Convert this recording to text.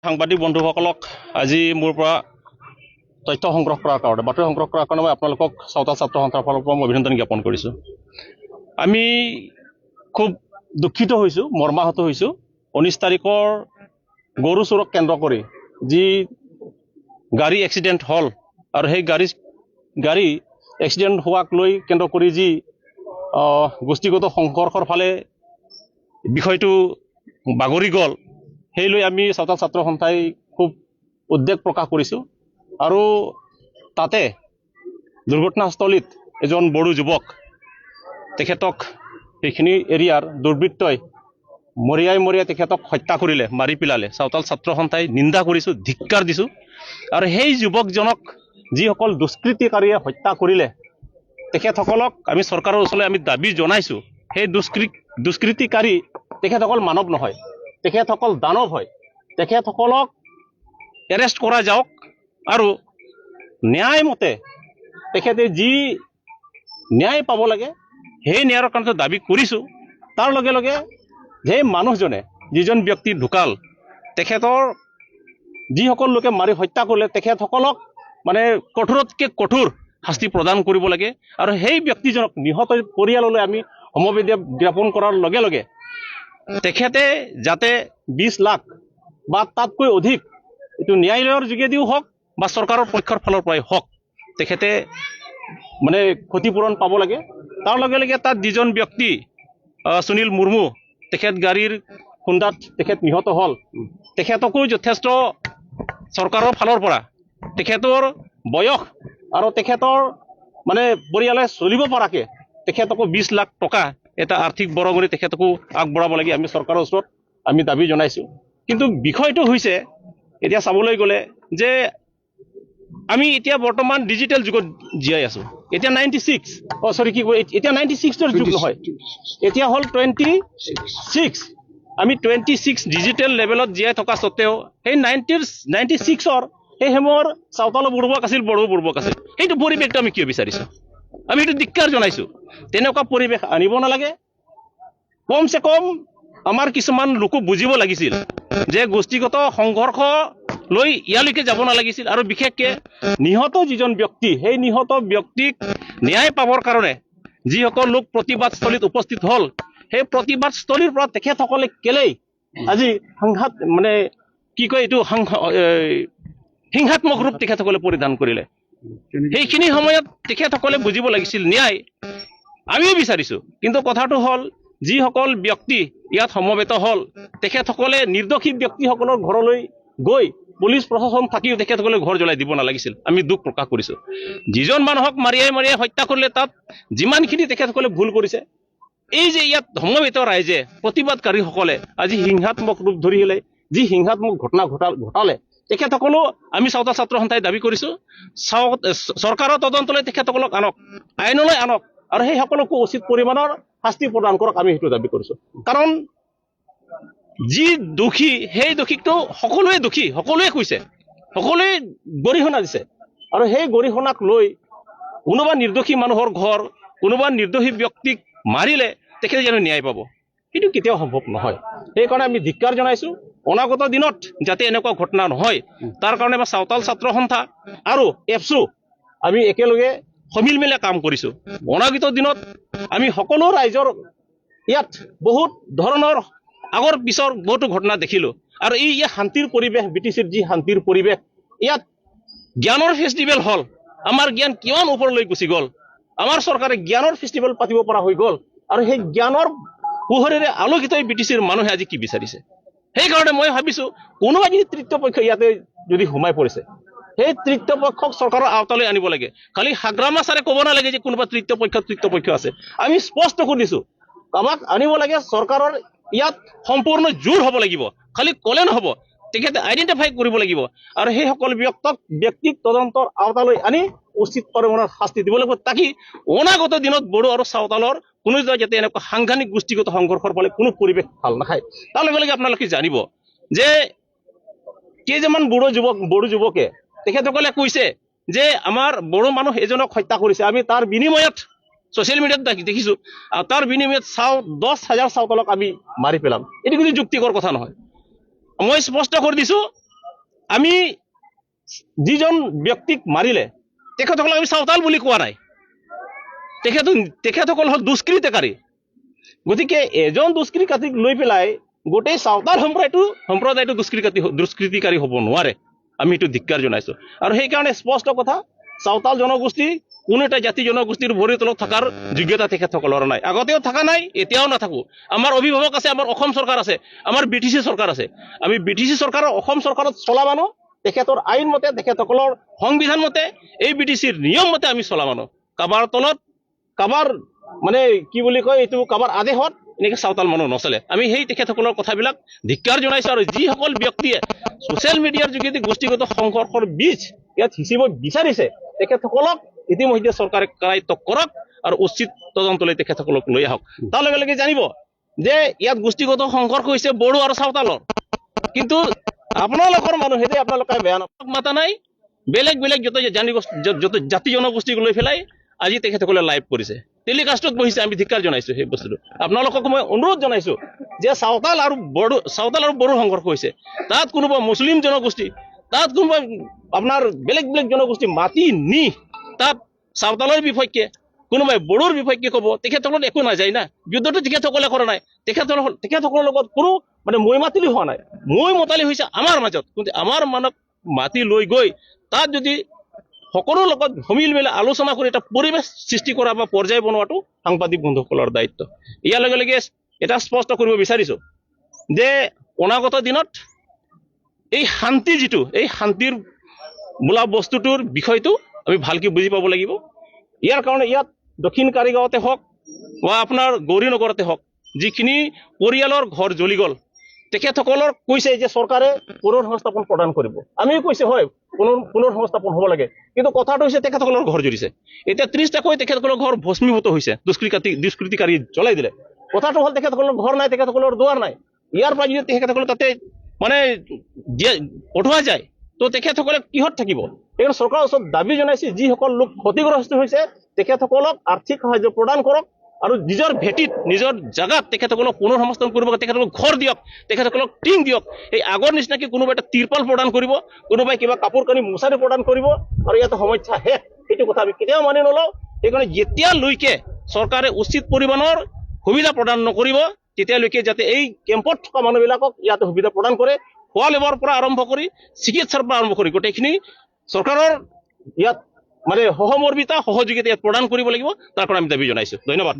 সাংবাদিক বন্ধুসকলক আজি মোৰ পৰা তথ্য সংগ্ৰহ কৰাৰ কাৰণে বাতৰি সংগ্ৰহ কৰাৰ কাৰণে মই আপোনালোকক চাওতাল ছাত্ৰ সন্থাৰ ফালৰ পৰা মই অভিনন্দন জ্ঞাপন কৰিছোঁ। আমি খুব দুখিত হৈছোঁ, মৰ্মাহত হৈছোঁ 19 তাৰিখৰ গৰু চোৰক কেন্দ্ৰ কৰি যি গাড়ী এক্সিডেণ্ট হ'ল আৰু সেই গাড়ী এক্সিডেণ্ট হোৱাক লৈ কেন্দ্ৰ কৰি যি গোষ্ঠীগত সংঘৰ্ষৰ ফালে বিষয়টো বাগৰি গ'ল, সেই লৈ আমি চাওতাল ছাত্ৰ সন্থাই খুব উদ্বেগ প্ৰকাশ কৰিছোঁ। আৰু তাতে দুৰ্ঘটনাস্থলীত এজন বড়ো যুৱক, তেখেতক সেইখিনি এৰিয়াৰ দুৰ্বৃত্তই মৰিয়াই তেখেতক হত্যা কৰিলে, মাৰি পেলালে। চাওতাল ছাত্ৰ সন্থাই নিন্দা কৰিছোঁ, ধিক্কাৰ দিছোঁ। আৰু সেই যুৱকজনক যিসকল দুষ্কৃতিকাৰীয়ে হত্যা কৰিলে তেখেতসকলক আমি চৰকাৰৰ ওচৰলৈ আমি দাবী জনাইছোঁ, সেই দুষ্কৃতিকাৰী তেখেতসকল মানৱ নহয়, তেখেতসকল দানৱ হয়। তেখেতসকলক এৰেষ্ট কৰা যাওক আৰু ন্যায়মতে তেখেতে যি ন্যায় পাব লাগে সেই ন্যায়ৰ কাৰণে দাবী কৰিছোঁ। তাৰ লগে লগে সেই মানুহজনে, যিজন ব্যক্তি ঢুকাল, তেখেতৰ যিসকল লোকে মাৰি হত্যা কৰিলে তেখেতসকলক মানে কঠোৰতকৈ কঠোৰ শাস্তি প্ৰদান কৰিব লাগে। আৰু সেই ব্যক্তিজনক, নিহত পৰিয়াললৈ আমি সমবেদনা জ্ঞাপন কৰাৰ লগে লগে তেখেতে যাতে 20 লাখ বা তাতকৈ অধিক, এইটো ন্যায়ালয়ৰ যোগেদিও হওক বা চৰকাৰৰ পক্ষৰ ফালৰ পৰাই হওক, তেখেতে মানে ক্ষতিপূৰণ পাব লাগে। তাৰ লগে লগে তাত যিজন ব্যক্তি সুনীল মুৰ্মু, তেখেত গাড়ীৰ খুন্দাত তেখেত নিহত হ'ল, তেখেতকো যথেষ্ট চৰকাৰৰ ফালৰ পৰা তেখেতৰ বয়স আৰু তেখেতৰ মানে পৰিয়ালে চলিব পৰাকৈ তেখেতকো 20 লাখ টকা এটা আৰ্থিক বৰঙণি তেখেতকো আগবঢ়াব লাগে, আমি চৰকাৰৰ ওচৰত আমি দাবী জনাইছোঁ। কিন্তু বিষয়টো হৈছে এতিয়া চাবলৈ গ'লে যে আমি এতিয়া বৰ্তমান ডিজিটেল যুগত জীয়াই আছোঁ। এতিয়া 96ৰ যুগ নহয়, এতিয়া হ'ল 26। আমি 26 ডিজিটেল লেভেলত জীয়াই থকা স্বত্তেও সেই 96ৰ সেই সময়ৰ চাওতালো বুৰ্বক আছিল, বড়ো বুৰ্বক আছিল। সেইটো পৰিৱেশটো আমি কিয় বিচাৰিছোঁ? আমি সেইটো ধিক্কাৰ জনাইছোঁ। তেনেকুৱা পৰিৱেশ আনিব নালাগে। কমচে কম আমাৰ কিছুমান লোকো বুজিব লাগিছিল যে গোষ্ঠীগত সংঘৰ্ষ লৈ ইয়ালৈকে যাব নালাগিছিল। আৰু বিশেষকৈ নিহত যিজন ব্যক্তি, সেই নিহত ব্যক্তিক ন্যায় পাবৰ কাৰণে যিসকল লোক প্ৰতিবাদস্থলীত উপস্থিত হ'ল, সেই প্ৰতিবাদস্থলীৰ পৰা তেখেতসকলে কেলেই আজি মানে কি কয় এইটো হিংসাত্মক ৰূপ তেখেতসকলে পৰিধান কৰিলে? সেইখিনি সময়ত তেখেতসকলে বুজিব লাগিছিল ন্যায় আমিও বিচাৰিছোঁ। কিন্তু কথাটো হ'ল, যিসকল ব্যক্তি ইয়াত সমবেত হ'ল তেখেতসকলে নিৰ্দোষী ব্যক্তিসকলৰ ঘৰলৈ গৈ পুলিচ প্ৰশাসন থাকিও তেখেতসকলে ঘৰ জ্বলাই দিব নালাগিছিল। আমি দুখ প্ৰকাশ কৰিছোঁ। যিজন মানুহক মাৰিয়াই হত্যা কৰিলে তাত যিমানখিনি তেখেতসকলে ভুল কৰিছে, এই যে ইয়াত সমবেত ৰাইজে, প্ৰতিবাদকাৰীসকলে আজি হিংসাত্মক ৰূপ ধৰি হ'লে যি হিংসাত্মক ঘটনা ঘটালে, তেখেতসকলেও আমি চাওতাল ছাত্ৰ সন্থাই দাবী কৰিছোঁ চৰকাৰৰ তদন্তলৈ তেখেতসকলক আনক, আইনলৈ আনক, আৰু সেই সকলকো উচিত পৰিমাণৰ শাস্তি প্ৰদান কৰক, আমি সেইটো দাবী কৰিছোঁ। কাৰণ যি দোষী, সেই দোষীকটো সকলোৱে দোষী, সকলোৱে কৈছে, সকলোৱে গৰিহণা দিছে। আৰু সেই গৰিহণাক লৈ কোনোবা নিৰ্দোষী মানুহৰ ঘৰ, কোনোবা নিৰ্দোষী ব্যক্তিক মাৰিলে তেখেতে জানো ন্যায় পাব? সেইটো কেতিয়াও সম্ভৱ নহয়। সেইকাৰণে আমি ধিক্কাৰ জনাইছোঁ। অনাগত দিনত যাতে এনেকুৱা ঘটনা নহয়, তাৰ কাৰণে আমাৰ চাওতাল ছাত্ৰ সন্থা আৰু এপছু আমি একেলগে সমিল মিলে কাম কৰিছোঁ। অনাগত দিনত আমি সকলো ৰাইজৰ ইয়াত বহুত ধৰণৰ আগৰ পিছৰ বহুতো ঘটনা দেখিলোঁ। আৰু এই শান্তিৰ পৰিৱেশ, BTCৰ যি শান্তিৰ পৰিৱেশ, ইয়াত জ্ঞানৰ ফেষ্টিভেল হ'ল। আমাৰ জ্ঞান কিমান ওপৰলৈ গুচি গ'ল, আমাৰ চৰকাৰে জ্ঞানৰ ফেষ্টিভেল পাতিব পৰা হৈ গ'ল। আৰু সেই জ্ঞানৰ পোহৰেৰে আলোকিত BTCৰ মানুহে আজি কি বিচাৰিছে? সেইকাৰণে মই ভাবিছোঁ কোনোবা যদি তৃতীয় পক্ষ ইয়াতে যদি সোমাই পৰিছে, সেই তৃতীয় পক্ষক চৰকাৰৰ আওতালৈ আনিব লাগে। খালি হাগ্ৰামা ছাৰে ক'ব নালাগে যে কোনোবা তৃতীয় পক্ষ আছে। আমি স্পষ্ট কৰি দিছোঁ, আমাক আনিব লাগে চৰকাৰৰ ইয়াত সম্পূৰ্ণ জোৰ হ'ব লাগিব। খালি ক'লে নহ'ব, তেখেতে আইডেণ্টিফাই কৰিব লাগিব। আৰু সেই সকল ব্যক্তিক তদন্তৰ আওতালৈ আনি উচিত পৰিমাণৰ শাস্তি দিব লাগিব, তাকি অনাগত দিনত বড়ো আৰু চাওতালৰ কোনো যাতে এনেকুৱা সাংঘাতিক গোষ্ঠীগত সংঘৰ্ষৰ ফলে কোনো পৰিৱেশ ভাল নাখায়। তাৰ লগে লগে আপোনালোকে জানিব যে কেইজনমান বড়ো যুৱকে তেখেতসকলে কৈছে যে আমাৰ বড়ো মানুহ এজনক হত্যা কৰিছে, আমি তাৰ বিনিময়ত ছ'চিয়েল মিডিয়াত দেখিছোঁ, তাৰ বিনিময়ত 10,000 চাওতালক আমি মাৰি পেলাম। এইটো কিন্তু যুক্তিকৰ কথা নহয়। মই স্পষ্ট কৰি দিছোঁ, আমি যিজন ব্যক্তিক মাৰিলে তেখেতসকলক আমি চাওতাল বুলি কোৱা নাই, তেখেতসকল হ'ল দুষ্কৃতিকাৰী। গতিকে এজন দুষ্কৃতিকাৰীক লৈ পেলাই গোটেই চাওতাল সম্প্ৰদায়টো দুষ্কৃতিকাৰী হ'ব নোৱাৰে। আমি এইটো ধিক্কাৰ জনাইছোঁ। আৰু সেইকাৰণে স্পষ্ট কথা, চাওতাল জনগোষ্ঠী কোনো এটা জাতি জনগোষ্ঠীৰ ভৰিৰ তলত থকাৰ যোগ্যতা তেখেতসকলৰ নাই, আগতেও থকা নাই, এতিয়াও নাথাকো। আমাৰ অভিভাৱক আছে, আমাৰ অসম চৰকাৰ আছে, আমাৰ BTC চৰকাৰ আছে। আমি BTC চৰকাৰৰ অসম চৰকাৰত চলা মানুহ, তেখেতৰ আইন মতে, তেখেতসকলৰ সংবিধান মতে, এই BTCৰ নিয়ম মতে আমি চলা মানুহ। কাবাৰ তলত, কাবাৰ মানে কি বুলি কয় এইটো, কাবাৰ আদেশত এনেকৈ চাওতাল মানুহ নচলে। আমি সেই তেখেতসকলৰ কথাবিলাক ধিক্কাৰ জনাইছোঁ। আৰু যিসকল ব্যক্তিয়ে ছ'চিয়েল মিডিয়াৰ যোগেদি গোষ্ঠীগত সংঘৰ্ষৰ বীজ ইয়াত সিঁচিব বিচাৰিছে, তেখেতসকলক ইতিমধ্যে চৰকাৰে কাৰায়ত্ব কৰক আৰু উচিত তদন্তলৈ তেখেতসকলক লৈ আহক। তাৰ লগে লগে জানিব যে ইয়াত গোষ্ঠীগত সংঘৰ্ষ হৈছে বড়ো আৰু চাওতালৰ, কিন্তু আপোনালোকৰ মানুহে যে আপোনালোকে বেয়া মাতা নাই, বেলেগ বেলেগ যত জাতি জনগোষ্ঠীক লৈ পেলাই আজি তেখেতসকলে লাইভ কৰিছে, টেলিকাষ্টত বহিছে। আমি ধিক্কাৰ জনাইছোঁ সেই বস্তুটো। আপোনালোকক মই অনুৰোধ জনাইছোঁ যে চাওতাল আৰু বড়োৰ সংঘৰ্ষ হৈছে, তাত কোনোবা মুছলিম জনগোষ্ঠী, তাত কোনোবা আপোনাৰ বেলেগ বেলেগ জনগোষ্ঠী মাতি নি তাত চাওতালৰ বিপক্ষে কোনোবাই বড়োৰ বিপক্ষে ক'ব, তেখেতসকলৰ একো নাযায় না। যুদ্ধটো তেখেতসকলে কৰা নাই, তেখেতসকলৰ লগত কোনো মানে মই মাতিলি হোৱা নাই। মই মতালি হৈছে আমাৰ মাজত, কিন্তু আমাৰ মানক মাতি লৈ গৈ তাত যদি সকলোৰ লগত সমিল মিলে আলোচনা কৰি এটা পৰিৱেশ সৃষ্টি কৰা বা পৰ্যায় বনোৱাটো সাংবাদিক বন্ধুসকলৰ দায়িত্ব। ইয়াৰ লগে লগে এটা স্পষ্ট কৰিব বিচাৰিছোঁ যে অনাগত দিনত এই শান্তি যিটো, এই শান্তিৰ বোলা বস্তুটোৰ বিষয়টো আমি ভালকৈ বুজি পাব লাগিব। ইয়াৰ কাৰণে ইয়াত দক্ষিণ কাৰিগাঁৱতে হওক বা আপোনাৰ গৌৰীনগৰতে হওক, যিখিনি পৰিয়ালৰ ঘৰ জ্বলি গ'ল, তেখেতসকলৰ কৈছে যে চৰকাৰে পুনৰ সংস্থাপন প্ৰদান কৰিব। আমিও কৈছে হয় পুনৰ সংস্থাপন হ'ব লাগে, কিন্তু কথাটো হৈছে তেখেতসকলৰ ঘৰ জ্বলিছে। এতিয়া 30টাকৈ তেখেতসকলৰ ঘৰ ভস্মীভূত হৈছে, দুষ্কৃতিকাৰী জ্বলাই দিলে। কথাটো হ'ল তেখেতসকলৰ ঘৰ নাই, তেখেতসকলৰ দুৱাৰ নাই। ইয়াৰ পৰা যদি তেখেতসকলে তাতে মানে পঠোৱা যায়, তো তেখেতসকলে কিহত থাকিব? সেইকাৰণে চৰকাৰৰ ওচৰত দাবী জনাইছে, যিসকল লোক ক্ষতিগ্ৰস্ত হৈছে তেখেতসকলক আৰ্থিক সাহায্য প্ৰদান কৰক আৰু নিজৰ ভেটিত, নিজৰ জাগাত তেখেতসকলক পুনৰ সংস্থাপন কৰিব, তেখেতসকলক ঘৰ দিয়ক, তেখেতসকলক টিং দিয়ক। এই আগৰ নিচিনাকৈ কোনোবাই এটা তিৰপাল প্ৰদান কৰিব, কোনোবাই কিবা কাপোৰ কানি মোচাৰি প্ৰদান কৰিব, আৰু ইয়াতে সমস্যা শেষ। সেইটো কথা আমি কেতিয়াও মানি নলওঁ। সেইকাৰণে যেতিয়ালৈকে চৰকাৰে উচিত পৰিমাণৰ সুবিধা প্ৰদান নকৰিব, তেতিয়ালৈকে যাতে এই কেম্পত থকা মানুহবিলাকক ইয়াতে সুবিধা প্ৰদান কৰে, খোৱা লোৱাৰ পৰা আৰম্ভ কৰি চিকিৎসাৰ পৰা আৰম্ভ কৰি গোটেইখিনি চৰকাৰৰ ইয়াত মানে সহমৰ্মিতা, সহযোগিতা ইয়াত প্ৰদান কৰিব লাগিব। তাৰ কাৰণে আমি দাবী জনাইছোঁ। ধন্যবাদ।